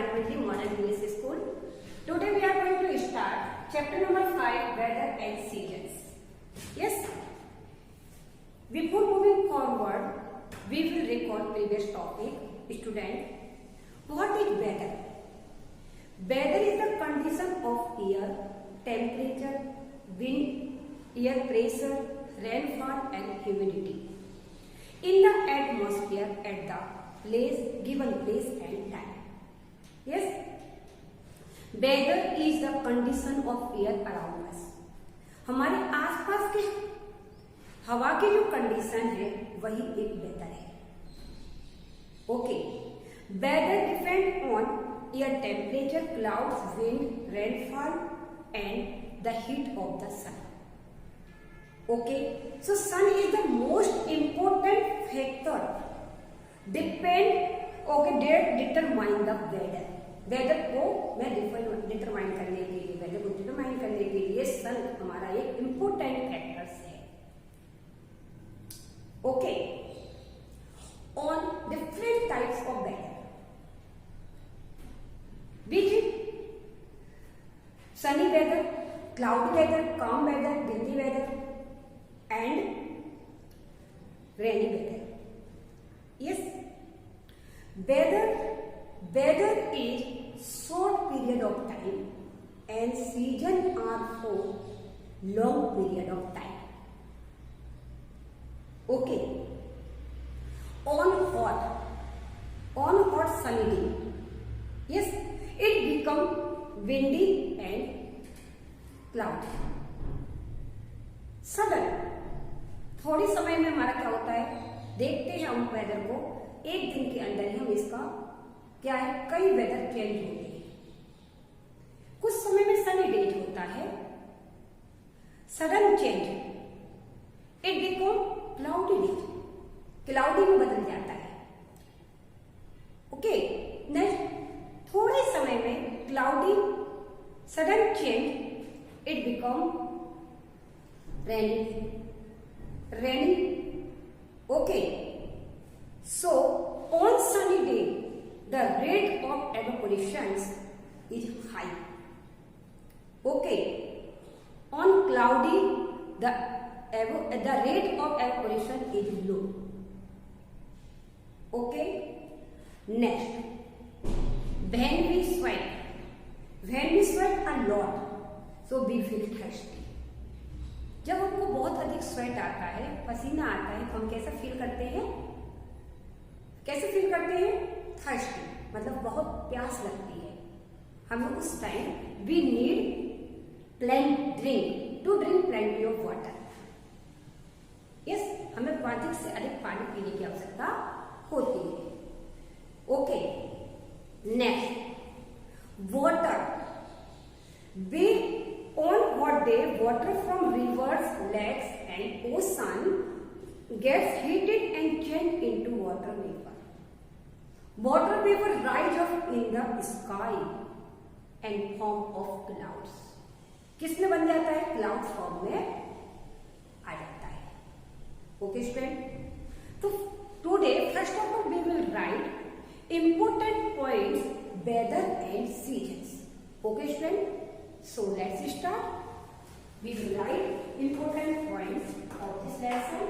Elementary Modern English School. Today we are going to start chapter number 5, Weather and Seasons. Yes. Before moving forward, we will recall previous topic. Student, what is weather? Weather is the condition of air, temperature, wind, air pressure, rainfall and humidity in the atmosphere at the given place and time. Yes, weather is the condition of air around us. हमारे आसपास के हवा की जो condition है वही एक weather है. ओके, weather depend on air temperature, clouds, wind, rainfall and the heat of the sun. Okay, so sun is the most important factor that determine the weather. Weather को मैं डिटरमाइन करने के लिए, वेदर को डिटरमाइन करने के लिए सन हमारा एक इम्पोर्टेंट फैक्टर्स है. Okay, on different types of weather, बीच sunny weather, cloudy weather, calm weather, windy weather and rainy weather. Yes, weather is short period of time and season are for long period of time. Okay, on hot sunny day, yes, it become windy and cloudy. Sudden थोड़ी समय में हमारा क्या होता है, देखते हैं हम वेदर को, एक दिन के अंदर ही हम इसका क्या है, कई वेदर चेंज होते हैं. कुछ समय में सनी डेज होता है, sudden change, it become cloudy days, cloudy में बदल जाता है. ओके, नेक्स्ट थोड़े समय में cloudy, sudden change, it become rainy. Okay, so on sunny day the rate of evaporation is high. Okay, on cloudy the rate of evaporation is low. Okay, next, when we sweat a lot, so we feel thirsty. जब हमको बहुत अधिक sweat आता है, पसीना आता है, तो हम कैसा फील करते हैं, थर्स्टी, मतलब बहुत प्यास लगती है. हमें उस time we need to drink plenty of water. Yes, हमें अधिक से अधिक पानी पीने की आवश्यकता होती है. Okay, next, water. On hot day, water from rivers, lakes and ocean gets heated and changed into water vapor. Water vapor rise up in the sky and form of clouds. किसमें बन जाता है, क्लाउड फॉर्म में आ जाता है. Okay student, तो today first of all we will write important points weather and seasons. Okay student, so let's start. We will write important points of this lesson.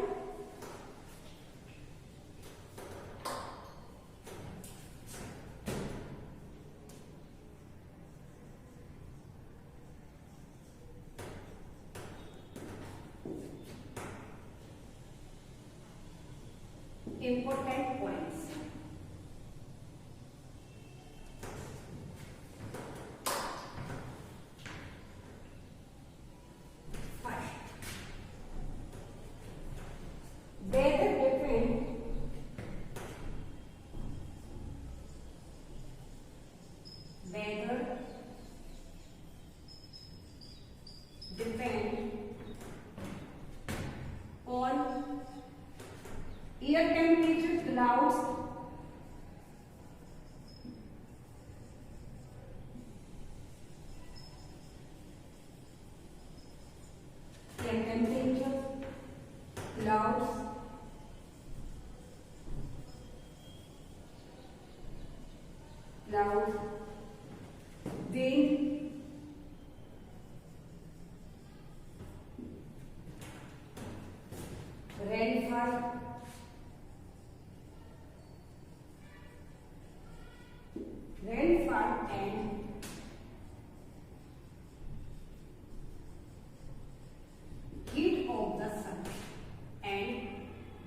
Important points. Air temperature, clouds, air temperature, clouds, clouds wind, rainfall, and heat of the sun, and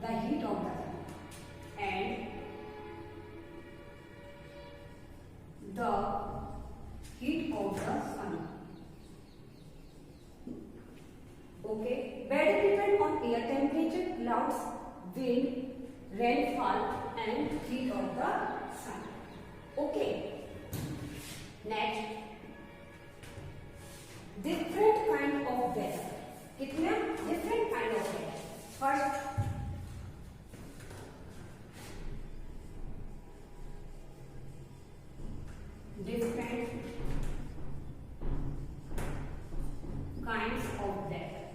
the heat of the sun, and the heat of the sun. Okay, weather depend on air temperature, clouds, wind, rainfall, and heat of the sun. Okay. Next, different kind of weather. कितने different kind of weather. First, different kinds of weather.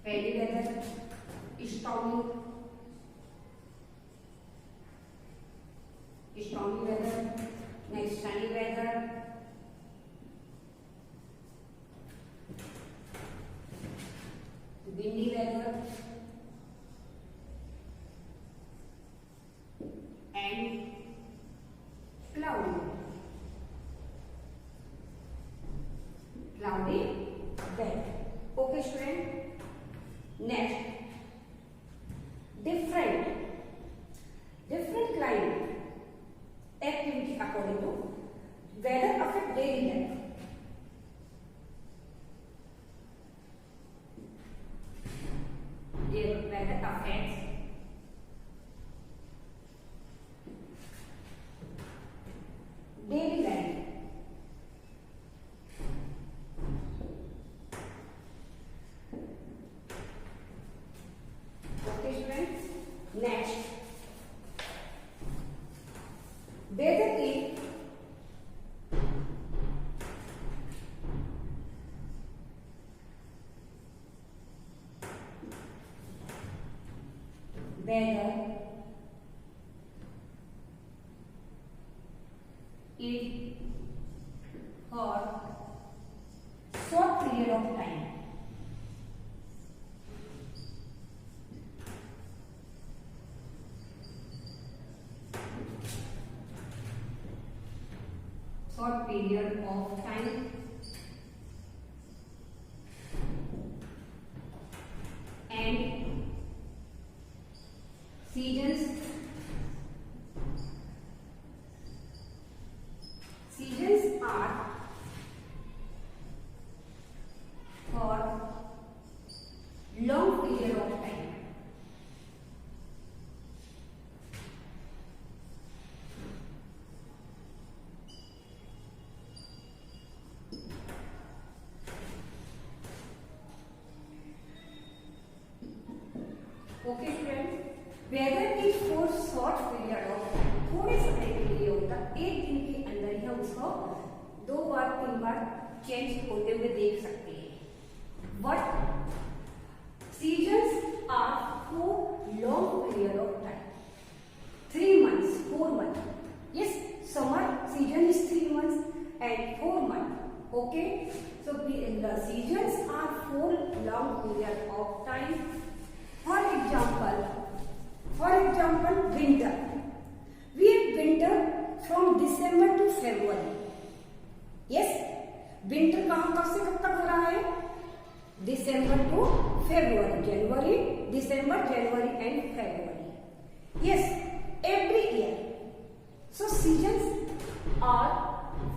Rainy weather, stormy weather, next sunny weather, windy weather, and cloudy weather. Okay, student. Next, different climate activity according to weather affect daily life. Weather affects daily life. Okay, students. Next, weather is for short period of time. Short period of time, and seasons are for long period of time. Okay friends, weather is for short period of थोड़े समय के लिए होता है, एक दिन के अंदर ही हम उसको 2 बार 3 बार चेंज होते हुए देख सकते हैं। But seasons are for long period of time, 3 months, 4 months. Yes, summer season is 3 months and 4 months. Okay, so the seasons are for long period of time. For example, winter. We have winter from December to February. Yes, winter कब से कब तक हो रहा है? December to February. January, December, January and February. Yes, every year. So seasons are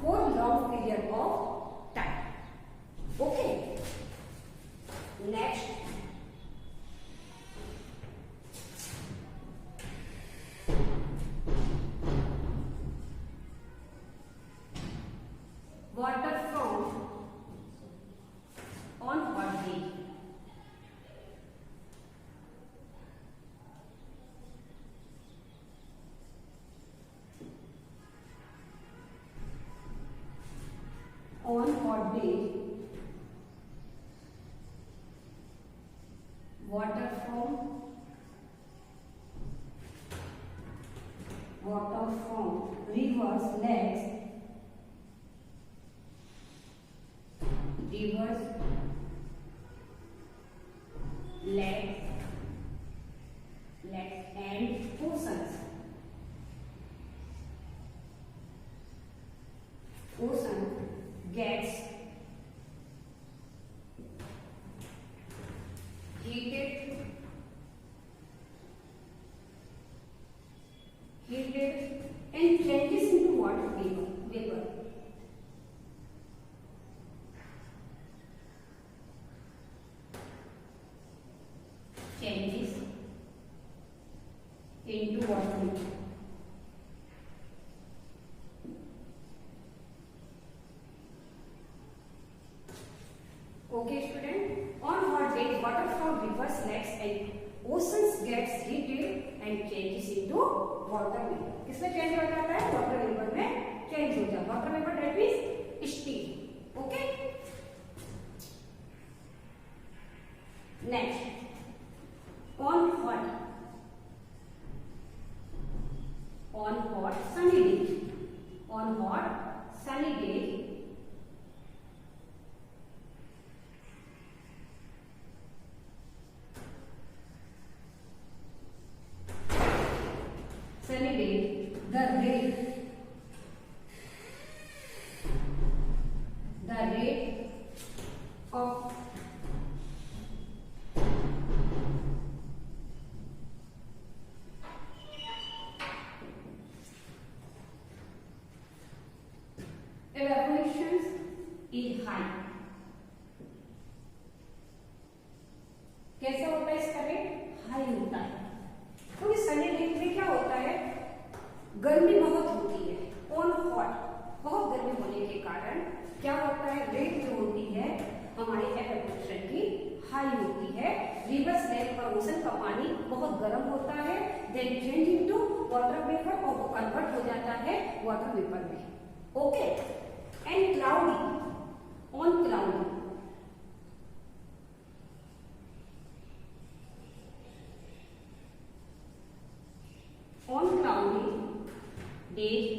for long period of time. Okay. Next. Water from on hot day. On hot day, rivers, lakes and oceans. Ocean gets heated and changes into water vapor. Changes into water vapor. Okay, student. On hot days, water from rivers, lakes and oceans gets heated and changes into water vapor. किसमें change हो जाता है? Water vapour में change हो जाता है. Water vapour that means steam. Okay. Next, on hot sunny day. On hot sunny day, the rate of evaporations is high. कैसा होता है इसका रेट? हाई होता है. क्योंकि सनी डे में क्या होता है? गर्मी बहुत होती है. ऑन हॉट बहुत गर्मी होने के कारण क्या होता है? रेट जो होती है हमारी एवेपोरेशन की हाई होती है. रिवर्स, लेक और ओशन का पानी बहुत गर्म होता है. Then change into water vapour और वो कन्वर्ट हो जाता है वाटर वेपर में. Okay. And cloudy, on cloudy days,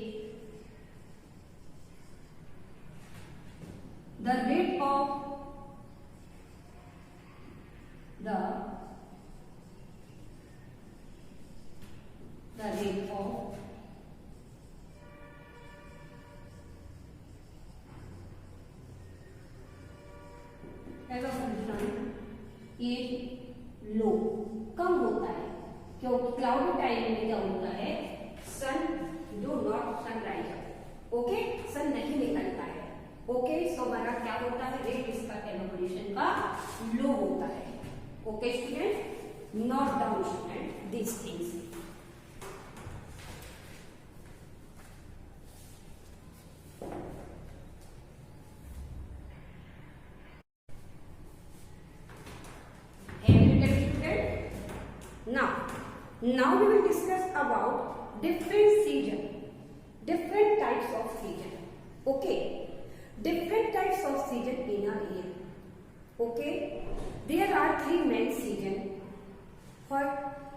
the rate of evaporation is low, कम होता है. क्योंकि क्लाउडी टाइम में क्या होता है? Sun do not sunrise. Okay, sun नहीं निकलता है. ओके, सो हमारा क्या होता है? रेट इसका एवेपोरेशन का लो होता है. Okay student, note down student this things. Now we will discuss about different season, different types of season. Okay, different types of season in a year. Okay, there are three main season for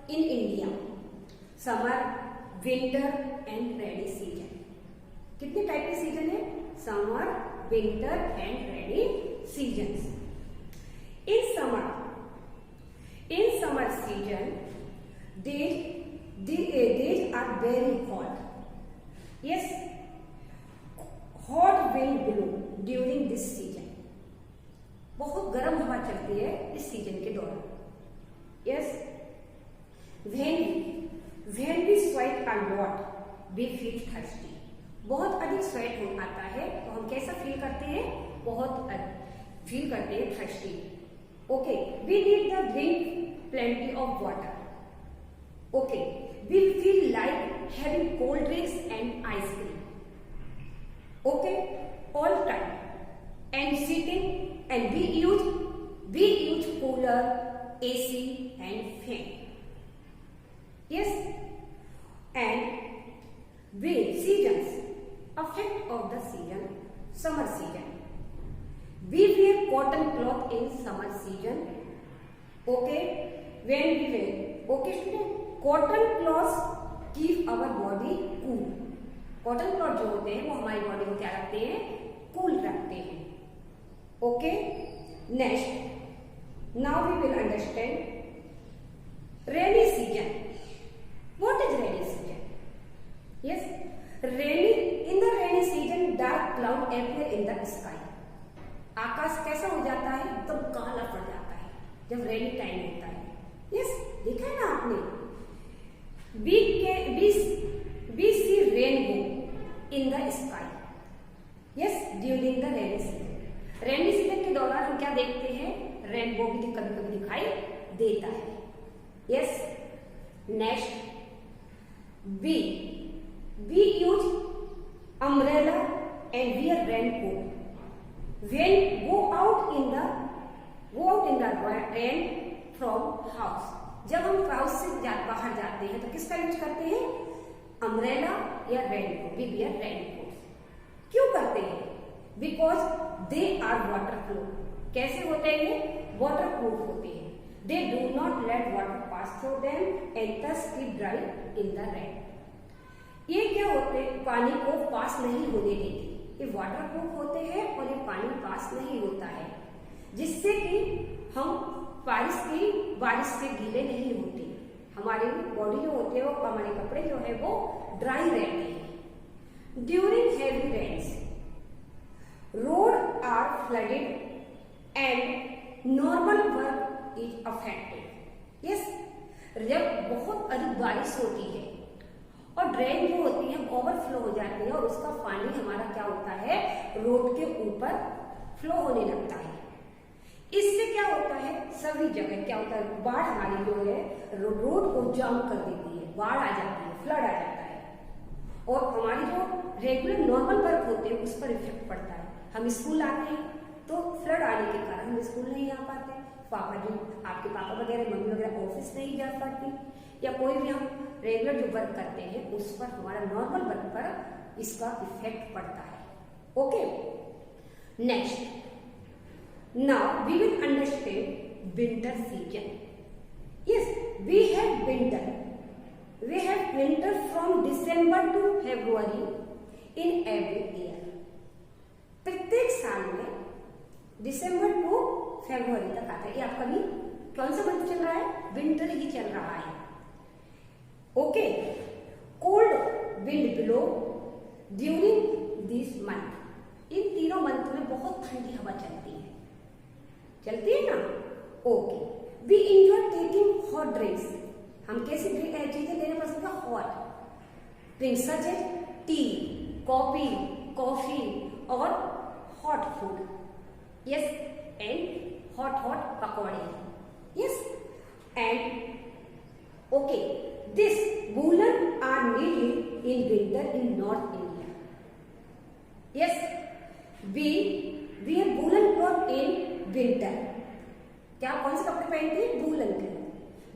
in India: summer, winter and rainy season. कितने type के season है? Summer, winter and rainy seasons. In summer season, days are very hot. Yes, hot wind blow during this season. बहुत गर्म हवा चलती है इस season के दौरान. Yes, when we sweat a lot, we feel thirsty. बहुत अधिक स्वेट हो आता है तो हम कैसा फील करते हैं? बहुत फील करते हैं thirsty. Okay, we need the drink plenty of water. Okay, we feel like having cold drinks and ice cream. Okay, all time and sitting and we use cooler, AC and fan. Yes, and seasons, effect of the season, summer season. We wear cotton cloth in summer season. Okay, when we wear, okay student, cotton cloths keep our body cool. Cotton cloth जो होते हैं वो हमारी body को क्या रखते हैं? Cool रखते हैं. Okay, next, now we will understand rainy season. What is rainy season? Yes, in the rainy season dark cloud appear in the sky. आकाश कैसा हो जाता है? एकदम काला पड़ जाता है जब रेनी टाइम होता है. यस, देखा है ना आपने? we see rainbow in the sky. Yes, during the rainy season. Rainy season के दौरान हम क्या देखते हैं? रेनबो भी कभी कभी दिखाई देता है. Yes, next, we use umbrella and wear raincoat when go out in the rain from house. जब हम हाउस से बाहर जाते हैं तो किसका यूज करते हैं? अम्ब्रेला या रेनकोट. We wear raincoat. क्यों करते हैं? Because they are water proof. कैसे होते हैं? वाटर प्रूफ होते हैं. They do not let water pass through them and thus keep dry in the rain. ये क्या होते हैं? पानी को पास नहीं होने देते. ये वाटर प्रूफ होते हैं और ये पानी पास नहीं होता है, जिससे कि हम बारिश से गीले नहीं होते. हमारी बॉडी जो होती है, वो हमारे कपड़े जो है वो ड्राई रहते हैं. During heavy rains road are flooded and normal work is affected. Yes, जब बहुत अधिक बारिश होती है और ड्रेन जो होती है ओवरफ्लो हो जाती है और उसका पानी हमारा क्या होता है? रोड के ऊपर फ्लो होने लगता है. इससे क्या होता है? सभी जगह क्या होता है? बाढ़ हमारी जो है रोड को जाम कर देती है. बाढ़ आ जाती है, फ्लड आ जाता है और हमारी जो रेगुलर नॉर्मल वर्क होते हैं उस पर इफेक्ट पड़ता है. हम स्कूल आते हैं तो फ्लड आने के कारण हम स्कूल नहीं आ पाते. आपके पापा वगैरह, मम्मी वगैरह ऑफिस नहीं जा पाती, या कोई भी हम रेगुलर जो वर्क करते हैं उस पर, हमारा नॉर्मल वर्क पर इसका इफेक्ट पड़ता है. Okay, next, now we will understand winter season. Yes, we have winter from December to February in every year. प्रत्येक साल में दिसंबर टू फरवरी तक आता है. ये आपका भी कौन सा मंथ चल रहा है? विंटर ही चल रहा है. Okay, cold wind blow during this month. इन तीनों मंथ में बहुत ठंडी हवा चलती है ना? Okay, we enjoy taking hot drinks. हम कैसी चीजें लेना पसंद करते हैं? Hot drinks such as tea, coffee और hot food. Yes, and hot pakode. Yes, and okay, this woollen are needed in winter in north India. Yes, we wear woollen cloth in winter. क्या कौन से कपड़े पहनते हैं? Woollen cloth.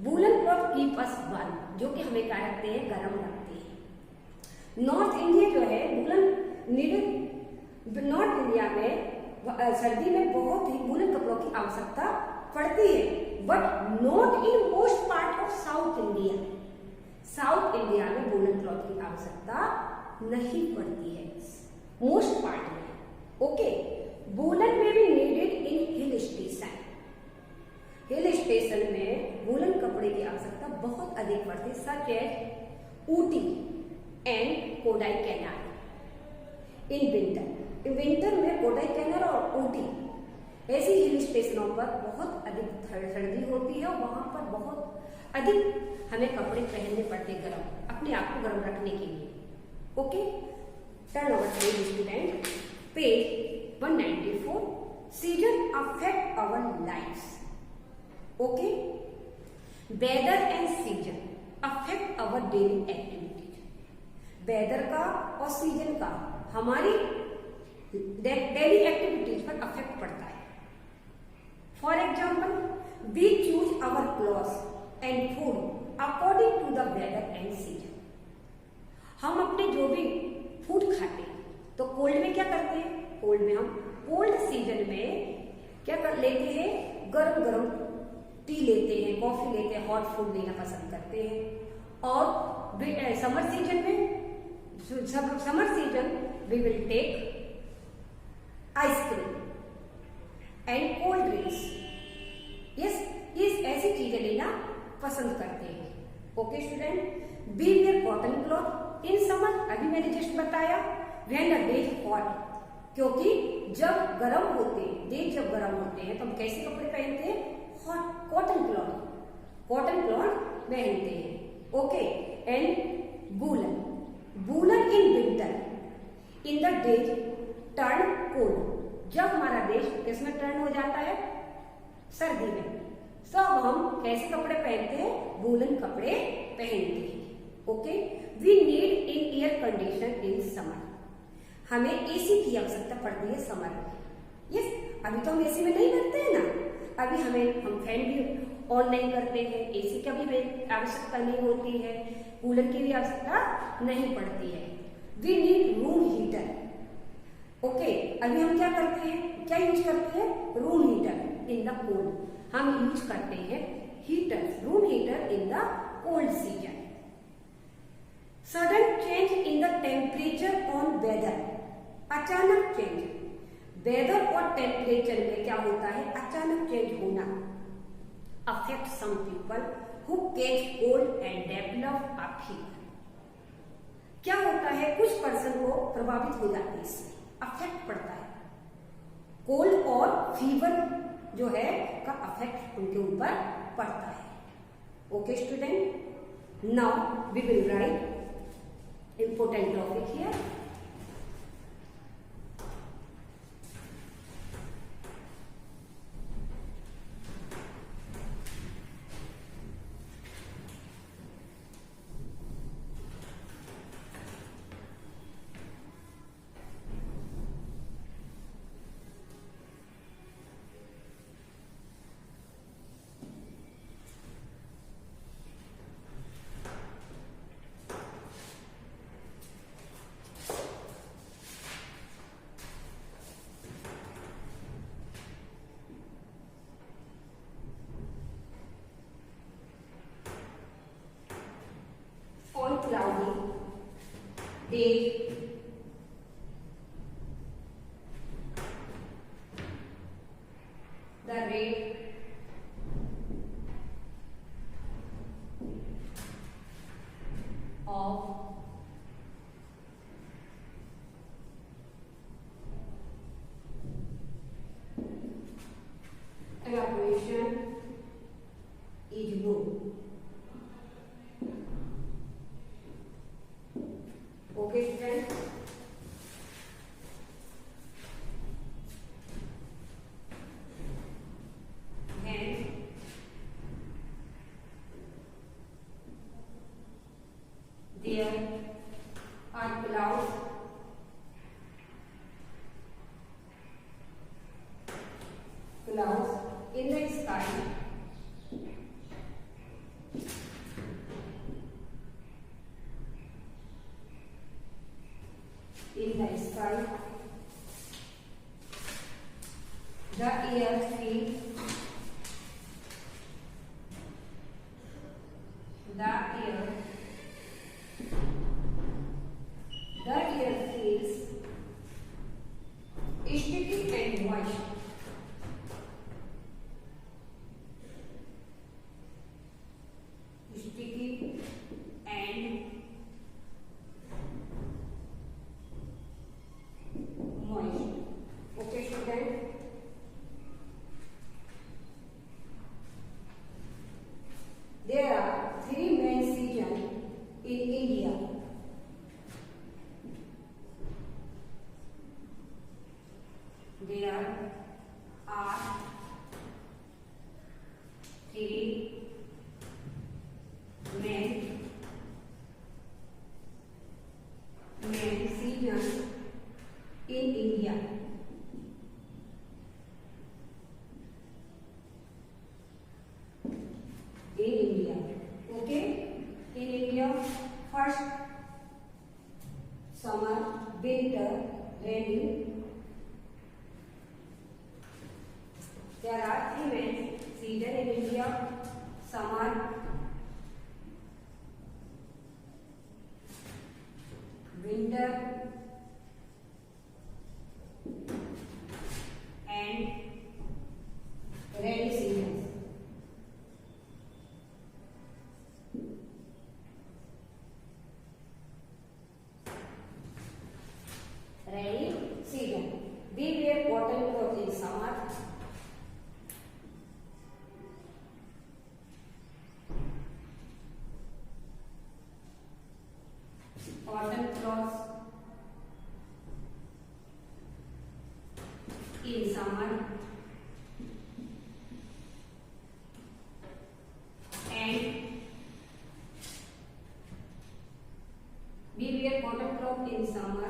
Woollen cloth keep us warm, जो कि हमें क्या रखते हैं? गर्म रखते हैं. नॉर्थ इंडिया जो है वूलन नीडेड. नॉर्थ इंडिया में सर्दी में बहुत ही वूलन कपड़ों की आवश्यकता पड़ती है, but not in most part of South India. South India में वूलन क्लॉथ की आवश्यकता नहीं पड़ती है मोस्ट पार्ट में. ओके, वूलन में भी needed in hill station. Hill station में वूलन कपड़े की आवश्यकता बहुत अधिक पड़ती है, such as Ooty and Kodaikanal. In winter में कोडाई कैनाल और ऊटी ऐसी हिल स्टेशनों पर बहुत अधिक सर्दी होती है और वहां पर बहुत अधिक हमें कपड़े पहनने पड़ते हैं गर्म, अपने आप को गर्म रखने के लिए. Okay, turn over page student, page 194. Season affect our lives. Okay, weather and season affect our daily activities. Weather का और सीजन का हमारी डेली एक्टिविटीज पर अफेक्ट पड़ता है. For example, we choose our clothes and food according to the weather and season. हम अपने जो भी फूड खाते हैं तो कोल्ड में क्या करते हैं? कोल्ड में हम कोल्ड सीजन में क्या कर लेते हैं? गरम टी लेते हैं, कॉफी लेते हैं, हॉट फूड लेना पसंद करते हैं. और summer season we will take ice cream. And cold drinks. Yes, इस ऐसी चीजें लेना पसंद करते हैं। Okay student, we wear cotton cloth in summer, अभी मैंने जस्ट बताया, when the day is hot, क्योंकि जब गर्म होते हैं, दिन जब गर्म होते हैं तो हम कैसे कपड़े पहनते हैं? Hot cotton cloth, cotton cloth पहनते हैं। Okay, and woollen, woollen in winter, in the day turn cold, जब हमारा देश किसमें टर्न हो जाता है? सर्दी में। सब हम कैसे कपड़े पहनते हैं? वूलन कपड़े पहनते हैं। Okay, we need in air condition in summer, हमें एसी की आवश्यकता पड़ती है समर में। यस, अभी तो हम एसी में नहीं रहते हैं ना, अभी हम फैन भी ऑन नहीं करते हैं, एसी का भी आवश्यकता नहीं होती है, कूलर की भी आवश्यकता नहीं पड़ती है। We need room heater. Okay, अभी हम क्या करते हैं, क्या यूज करते हैं? Room heater in the cold, हम यूज करते हैं heater, room heater in the cold season. Sudden change in the temperature on weather, अचानक चेंज, वेदर और टेम्परेचर में क्या होता है? अचानक चेंज होना affect some people who catch cold and develop a fever. क्या होता है? कुछ पर्सन को प्रभावित हो जाते हैं, इससे अफेक्ट पड़ता है, कोल्ड और फीवर जो है का अफेक्ट उनके ऊपर पड़ता है। Okay student, now we will write important topic here. Cloudy day, the rate of evaporation is low. Okay friends, and there are clouds in the sky, the air feels sticky and moist. Sticky and moist. Okay student, there are three main seasons in India. There are three main seasons in India. Okay, in India, first summer, winter, rainy. There are three main seasons in India: summer, winter, and summer and we wear cotton cloth in summer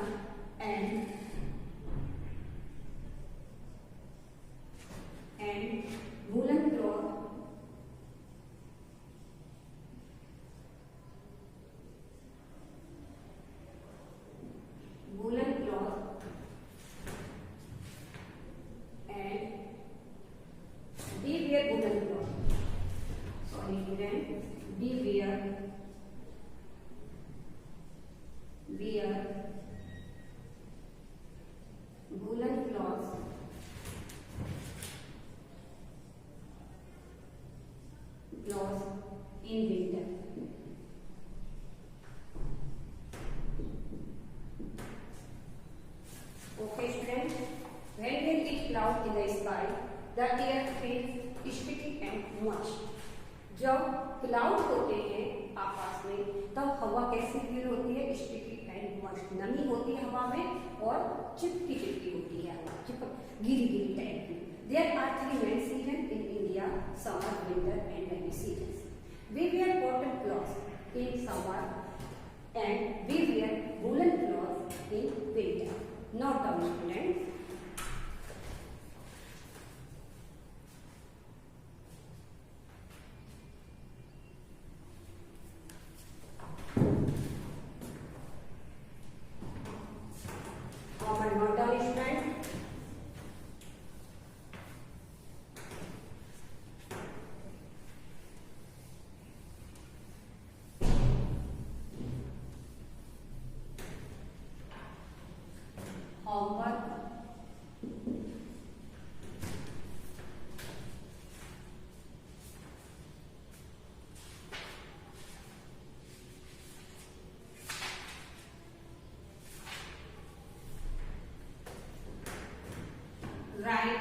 and woolen cloth and we wear woolen cloth. Sorry, then we wear woolen cloths in winter. Okay, students. When there is cloud in the sky, the air feels sticky and moist. जब cloud होते हैं आकाश में तब हवा कैसी feel होती है? Sticky and moist, नमी होती है हवा में और चिपकी चिपकी होती है हवा, चिपक गीली गीली टाइप की. There are three main seasons in India: summer, winter, and rainy seasons. We wear cotton cloths in summer and we wear woolen cloths in winter. Note down, students. Common note down, students. Homework. Write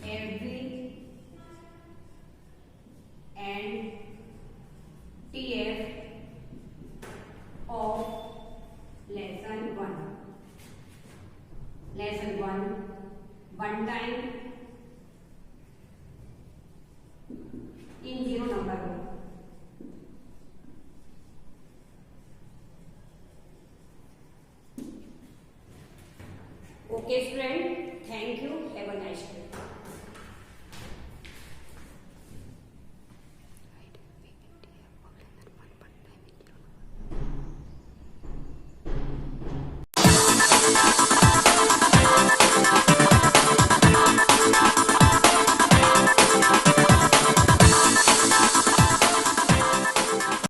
every and TF of lesson 1. Lesson 1, one time